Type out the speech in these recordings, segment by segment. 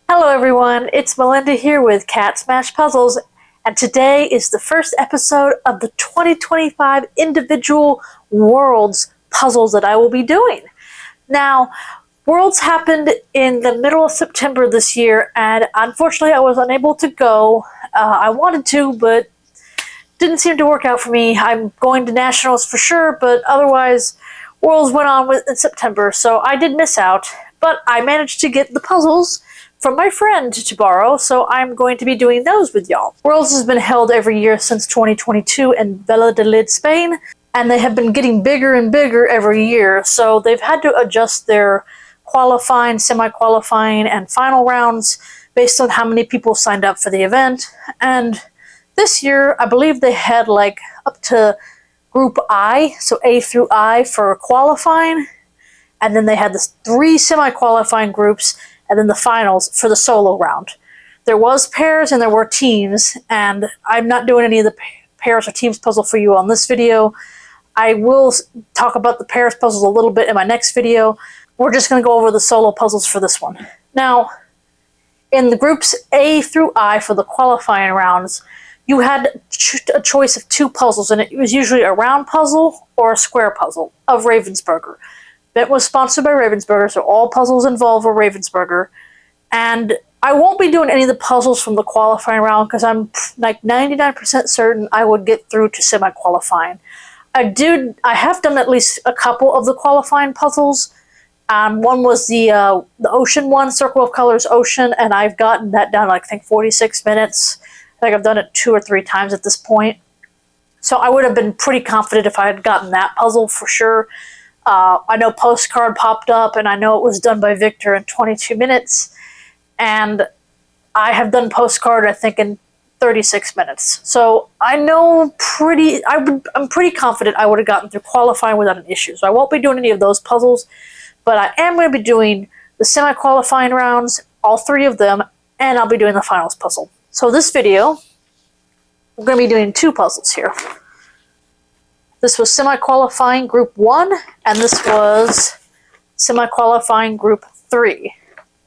Hello everyone, it's Melinda here with CatSmashPuzzles, and today is the first episode of the 2025 individual Worlds puzzles that I will be doing. Now, Worlds happened in the middle of September this year, and unfortunately I was unable to go. I wanted to, but didn't seem to work out for me. I'm going to Nationals for sure, but otherwise Worlds went on in September, so I did miss out. But I managed to get the puzzles from my friend to borrow, so I'm going to be doing those with y'all. Worlds has been held every year since 2022 in Valladolid, Spain, and they have been getting bigger and bigger every year, so they've had to adjust their qualifying, semi-qualifying, and final rounds based on how many people signed up for the event. And this year, I believe they had like up to Group I, so A through I for qualifying, and then they had the 3 semi-qualifying groups, and then the finals for the solo round. There was pairs and there were teams, and I'm not doing any of the pairs or teams puzzle for you on this video. I will talk about the pairs puzzles a little bit in my next video. We're just going to go over the solo puzzles for this one. Now, in the groups A through I for the qualifying rounds, you had a choice of 2 puzzles, and it was usually a round puzzle or a square puzzle of Ravensburger. It was sponsored by Ravensburger, so all puzzles involve a Ravensburger. And I won't be doing any of the puzzles from the qualifying round because I'm like 99% certain I would get through to semi-qualifying. I have done at least a couple of the qualifying puzzles. One was the ocean one, Circle of Colors Ocean, and I've gotten that down like I think 46 minutes. I think I've done it 2 or 3 times at this point. So I would have been pretty confident if I had gotten that puzzle for sure. I know Postcard popped up, and I know it was done by Victor in 22 minutes, and I have done Postcard, I think, in 36 minutes. So I know I'm pretty confident I would have gotten through qualifying without an issue. So I won't be doing any of those puzzles, but I am going to be doing the semi-qualifying rounds, all 3 of them, and I'll be doing the finals puzzle. So this video, we're going to be doing 2 puzzles here. This was semi-qualifying group 1, and this was semi-qualifying group 3.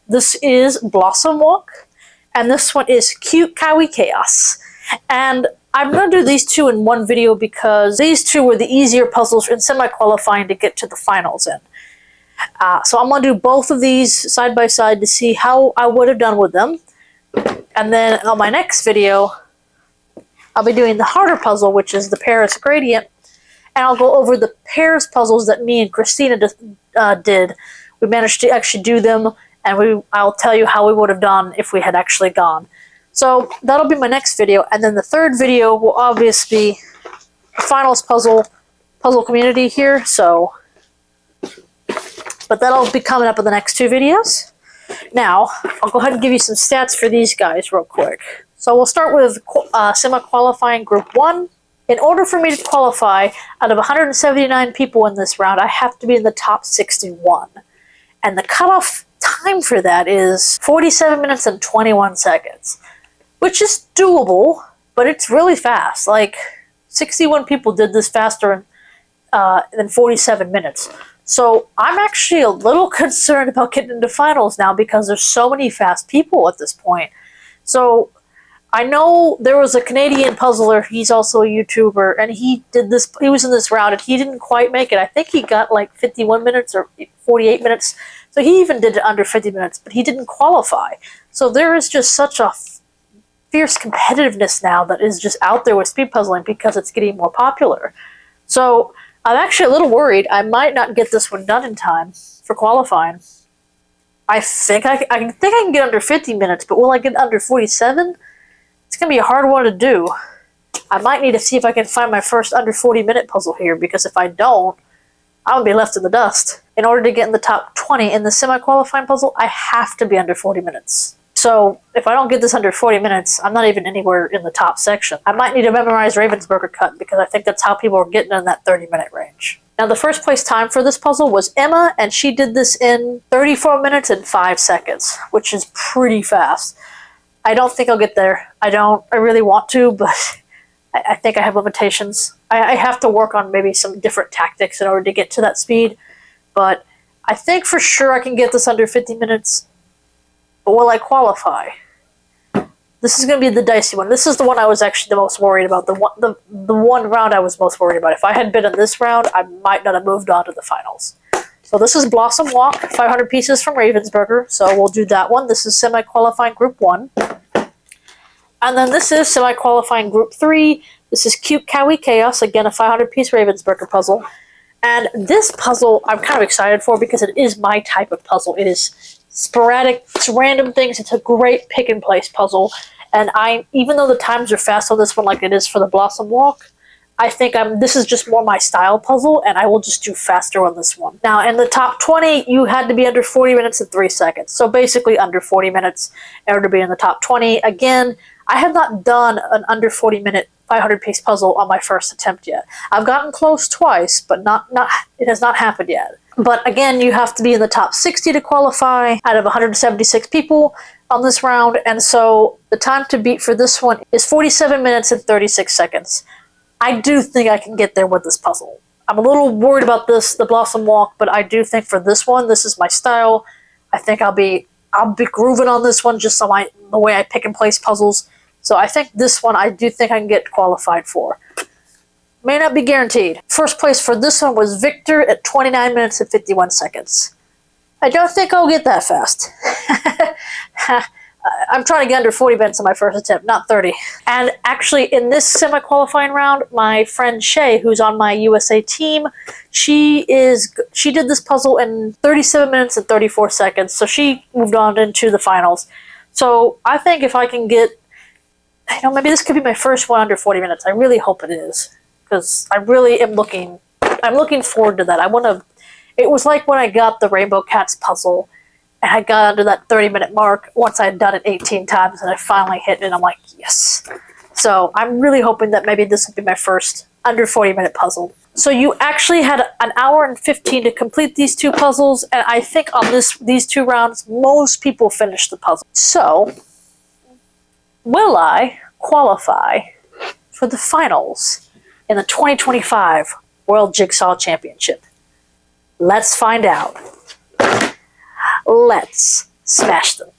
This is Blossom Walk, and this one is Cute Kawaii Chaos. And I'm going to do these 2 in one video because these 2 were the easier puzzles in semi-qualifying to get to the finals in. So I'm going to do both of these side by side to see how I would have done with them. And then on my next video, I'll be doing the harder puzzle, which is the Paris Gradient. And I'll go over the pairs puzzles that me and Christina did. We managed to actually do them, and I'll tell you how we would have done if we had actually gone. So that'll be my next video, and then the third video will obviously be the finals puzzle community here. But that'll be coming up in the next 2 videos. Now, I'll go ahead and give you some stats for these guys real quick. So we'll start with semi-qualifying group 1. In order for me to qualify, out of 179 people in this round, I have to be in the top 61. And the cutoff time for that is 47 minutes and 21 seconds, which is doable, but it's really fast. Like, 61 people did this faster than 47 minutes. So I'm actually a little concerned about getting into finals now because there's so many fast people at this point. So I know there was a Canadian puzzler, he's also a YouTuber, and he was in this round and he didn't quite make it. I think he got like 51 minutes or 48 minutes. So he even did it under 50 minutes, but he didn't qualify. So there is just such a fierce competitiveness now that is just out there with speed puzzling because it's getting more popular. So I'm actually a little worried I might not get this one done in time for qualifying. I think I can get under 50 minutes, but will I get under 47? It's going to be a hard one to do. I might need to see if I can find my first under 40-minute puzzle here, because if I don't, I'm going to be left in the dust. In order to get in the top 20 in the semi-qualifying puzzle, I have to be under 40 minutes. So if I don't get this under 40 minutes, I'm not even anywhere in the top section. I might need to memorize Ravensburger cut, because I think that's how people are getting in that 30-minute range. Now, the first place time for this puzzle was Emma, and she did this in 34 minutes and 5 seconds, which is pretty fast. I don't think I'll get there. I really want to, but I think I have limitations. I have to work on maybe some different tactics in order to get to that speed, but I think for sure I can get this under 50 minutes. But will I qualify? This is going to be the dicey one. This is the one I was actually the most worried about. The one round I was most worried about. If I had been in this round, I might not have moved on to the finals. So this is Blossom Walk, 500 pieces from Ravensburger. So we'll do that one. This is semi-qualifying Group 1. And then this is semi-qualifying Group 3. This is Cute Kawaii Chaos, again a 500-piece Ravensburger puzzle. And this puzzle I'm kind of excited for because it is my type of puzzle. It is sporadic, it's random things. It's a great pick-and-place puzzle. And even though the times are fast on this one like it is for the Blossom Walk, I think this is just more my style puzzle, and I will just do faster on this one. Now, in the top 20, you had to be under 40 minutes and 3 seconds. So basically under 40 minutes in order to be in the top 20. Again, I have not done an under 40-minute 500-piece puzzle on my first attempt yet. I've gotten close twice, but it has not happened yet. But again, you have to be in the top 60 to qualify out of 176 people on this round. And so the time to beat for this one is 47 minutes and 36 seconds. I do think I can get there with this puzzle. I'm a little worried about the Blossom Walk, but I do think for this one, this is my style. I think I'll be grooving on this one just on the way I pick and place puzzles. So I think this one I do think I can get qualified for. May not be guaranteed. First place for this one was Victor at 29 minutes and 51 seconds. I don't think I'll get that fast. I'm trying to get under 40 minutes on my first attempt, not 30. And actually, in this semi-qualifying round, my friend Shay, who's on my USA team, she did this puzzle in 37 minutes and 34 seconds, so she moved on into the finals. So I think if I can get, maybe this could be my first one under 40 minutes. I really hope it is, because I really am I'm looking forward to that. It was like when I got the Rainbow Cats puzzle, and I got under that 30-minute mark once I had done it 18 times, and I finally hit it, and I'm like, yes. So I'm really hoping that maybe this will be my first under 40-minute puzzle. So you actually had an hour and 15 to complete these two puzzles, and I think on these two rounds, most people finished the puzzle. So, will I qualify for the finals in the 2025 World Jigsaw Championship? Let's find out. Let's smash them.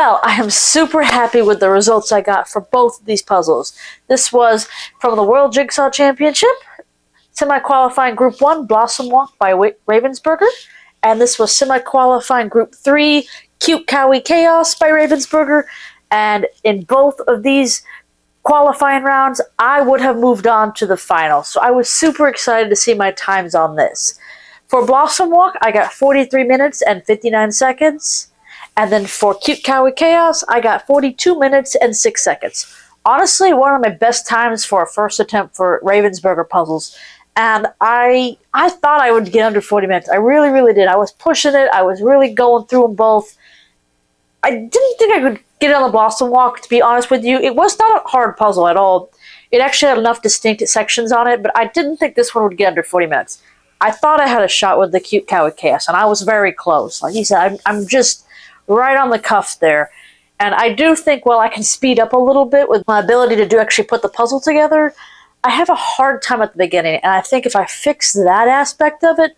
Well, I am super happy with the results I got for both of these puzzles. This was from the World Jigsaw Championship, semi-qualifying Group 1, Blossom Walk by Ravensburger, and this was semi-qualifying Group 3, Cute Kawaii Chaos by Ravensburger, and in both of these qualifying rounds, I would have moved on to the final, so I was super excited to see my times on this. For Blossom Walk, I got 43 minutes and 59 seconds. And then for Cute Kawaii Chaos, I got 42 minutes and 6 seconds. Honestly, one of my best times for a first attempt for Ravensburger puzzles. And I thought I would get under 40 minutes. I really, really did. I was pushing it. I was really going through them both. I didn't think I could get on the Blossom Walk, to be honest with you. It was not a hard puzzle at all. It actually had enough distinct sections on it, but I didn't think this one would get under 40 minutes. I thought I had a shot with the Cute Kawaii Chaos, and I was very close. Like he said, I'm just right on the cuff there. And I do think, well, I can speed up a little bit with my ability to actually put the puzzle together. I have a hard time at the beginning, and I think if I fix that aspect of it,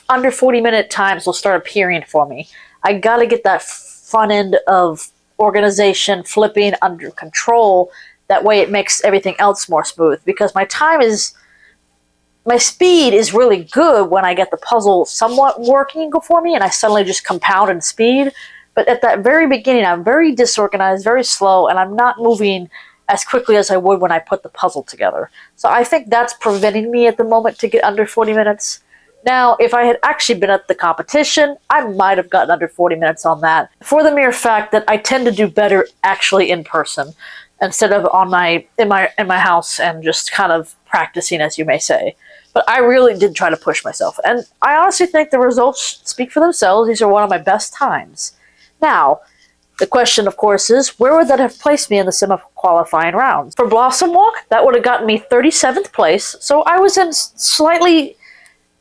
under 40-minute times will start appearing for me. I gotta get that front end of organization, flipping under control. That way it makes everything else more smooth, because my speed is really good when I get the puzzle somewhat working for me and I suddenly just compound in speed. But at that very beginning, I'm very disorganized, very slow, and I'm not moving as quickly as I would when I put the puzzle together. So I think that's preventing me at the moment to get under 40 minutes. Now, if I had actually been at the competition, I might have gotten under 40 minutes on that, for the mere fact that I tend to do better actually in person instead of in my house and just kind of practicing, as you may say. But I really did try to push myself, and I honestly think the results speak for themselves. These are one of my best times. Now, the question, of course, is where would that have placed me in the semi-qualifying rounds? For Blossom Walk, that would have gotten me 37th place, so I was in slightly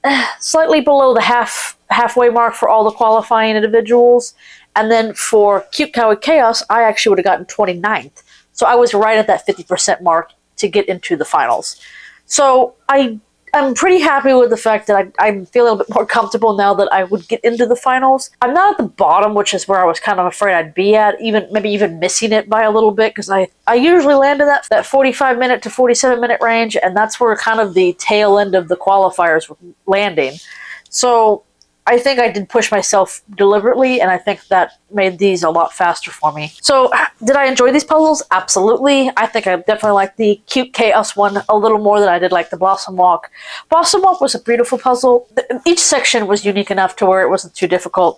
below the halfway mark for all the qualifying individuals. And then for Cute Kawaii Chaos, I actually would have gotten 29th. So I was right at that 50% mark to get into the finals. So I'm pretty happy with the fact that I feel a little bit more comfortable now that I would get into the finals. I'm not at the bottom, which is where I was kind of afraid I'd be at, maybe even missing it by a little bit, because I usually land in that 45-minute to 47-minute range, and that's where kind of the tail end of the qualifiers were landing. So I think I did push myself deliberately, and I think that made these a lot faster for me. So, did I enjoy these puzzles? Absolutely. I think I definitely liked the Cute Chaos one a little more than I did like the Blossom Walk. Blossom Walk was a beautiful puzzle. Each section was unique enough to where it wasn't too difficult.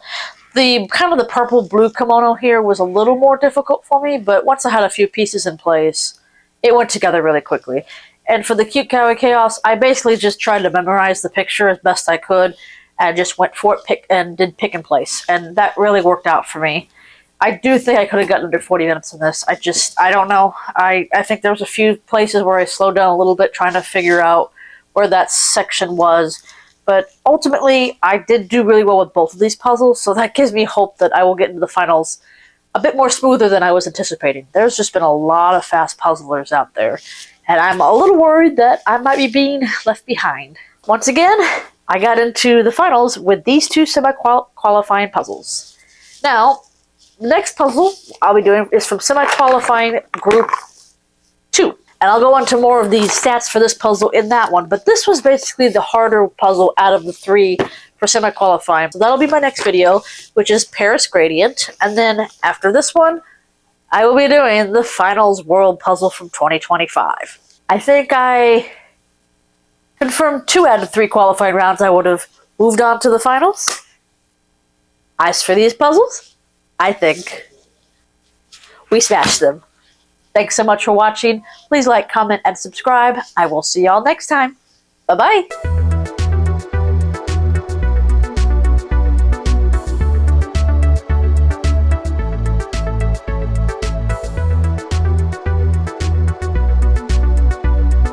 The kind of the purple-blue kimono here was a little more difficult for me, but once I had a few pieces in place, it went together really quickly. And for the Cute Kawaii Chaos, I basically just tried to memorize the picture as best I could, and just went for it and did pick and place. And that really worked out for me. I do think I could have gotten under 40 minutes in this. I don't know. I think there was a few places where I slowed down a little bit trying to figure out where that section was. But ultimately, I did do really well with both of these puzzles, so that gives me hope that I will get into the finals a bit more smoother than I was anticipating. There's just been a lot of fast puzzlers out there, and I'm a little worried that I might be being left behind. Once again, I got into the finals with these two semi-qualifying puzzles. Now, the next puzzle I'll be doing is from semi-qualifying Group 2. And I'll go into more of the stats for this puzzle in that one. But this was basically the harder puzzle out of the three for semi-qualifying. So that'll be my next video, which is Paris Gradient. And then after this one, I will be doing the Finals World Puzzle from 2025. I think I confirmed 2 out of 3 qualifying rounds I would have moved on to the finals. As for these puzzles, I think we smashed them. Thanks so much for watching. Please like, comment, and subscribe. I will see y'all next time. Bye-bye.